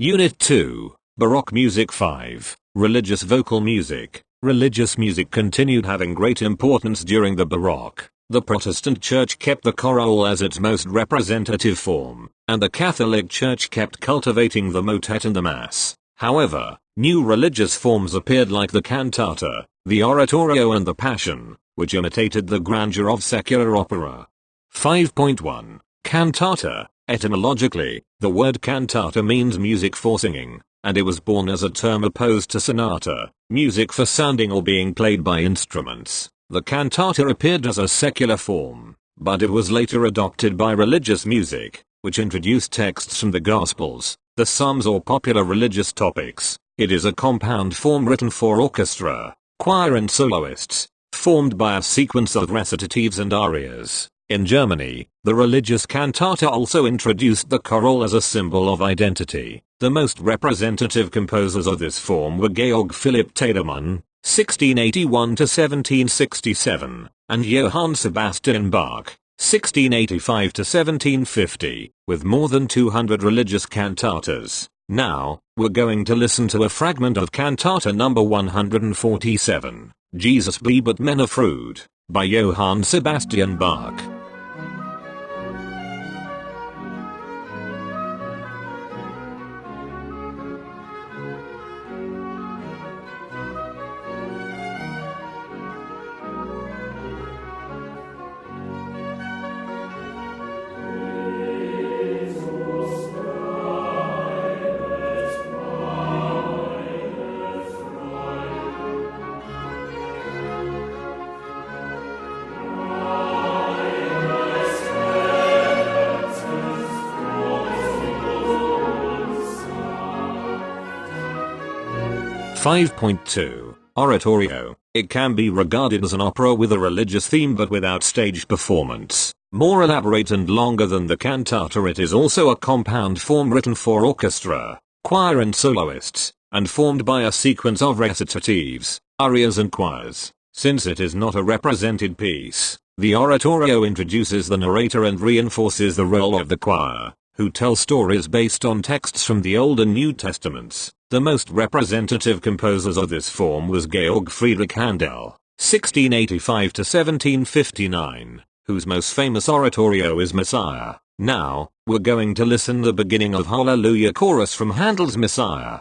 Unit 2, Baroque Music 5, Religious Vocal Music. Religious music continued having great importance during the Baroque. The Protestant Church kept the chorale as its most representative form, and the Catholic Church kept cultivating the motet and the Mass. However, new religious forms appeared like the cantata, the oratorio and the Passion, which imitated the grandeur of secular opera. 5.1. Cantata. Etymologically, the word cantata means music for singing, and it was born as a term opposed to sonata, music for sounding or being played by instruments. The cantata appeared as a secular form, but it was later adopted by religious music, which introduced texts from the Gospels, the Psalms or popular religious topics. It is a compound form written for orchestra, choir and soloists, formed by a sequence of recitatives and arias. In Germany, the religious cantata also introduced the chorale as a symbol of identity. The most representative composers of this form were Georg Philipp Tiedemann, 1681–1767, and Johann Sebastian Bach, 1685–1750, with more than 200 religious cantatas. Now, we're going to listen to a fragment of cantata number 147, Jesus blieb but men fruit, by Johann Sebastian Bach. .2 Oratorio. It can be regarded as an opera with a religious theme but without stage performance. More elaborate and longer than the cantata, it is also a compound form written for orchestra, choir and soloists, and formed by a sequence of recitatives, arias and choirs. Since it is not a represented piece, the oratorio introduces the narrator and reinforces the role of the choir, who tell stories based on texts from the Old and New Testaments. The most representative composers of this form was Georg Friedrich Handel, 1685–1759, whose most famous oratorio is Messiah. Now, we're going to listen the beginning of Hallelujah chorus from Handel's Messiah.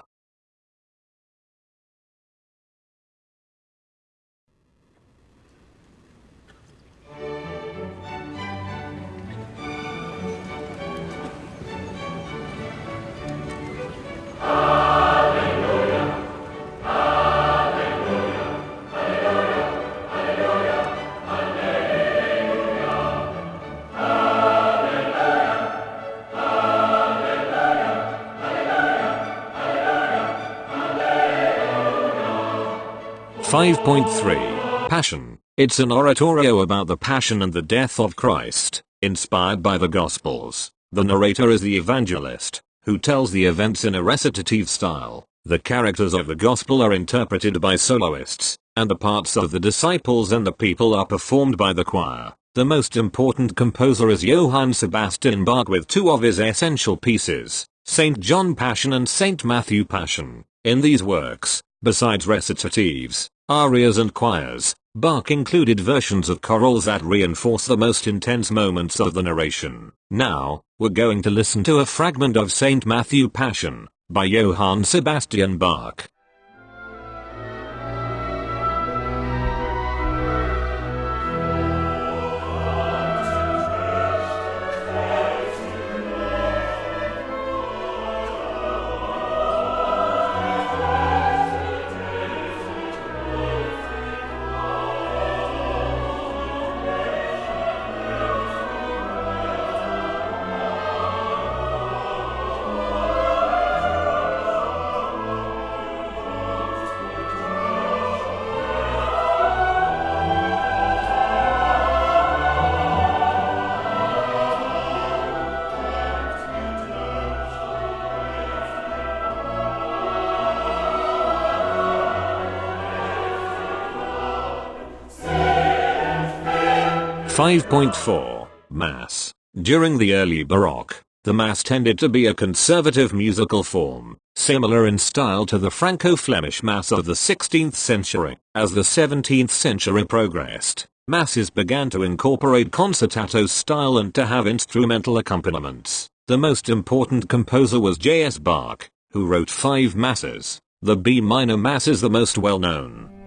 .3 Passion. It's an oratorio about the passion and the death of Christ, inspired by the Gospels. The narrator is the evangelist, who tells the events in a recitative style. The characters of the Gospel are interpreted by soloists, and the parts of the disciples and the people are performed by the choir. The most important composer is Johann Sebastian Bach with two of his essential pieces, St. John Passion and St. Matthew Passion. In these works, besides recitatives, arias and choirs, Bach included versions of chorales that reinforce the most intense moments of the narration. Now, we're going to listen to a fragment of St. Matthew Passion, by Johann Sebastian Bach. .4 Mass. During the early Baroque, The Mass tended to be a conservative musical form, similar in style to the Franco-Flemish Mass of the 16th century. As the 17th century progressed, Masses began to incorporate concertato style and to have instrumental accompaniments. The most important composer was J.S. Bach, who wrote 5 Masses. The B minor Mass is the most well known.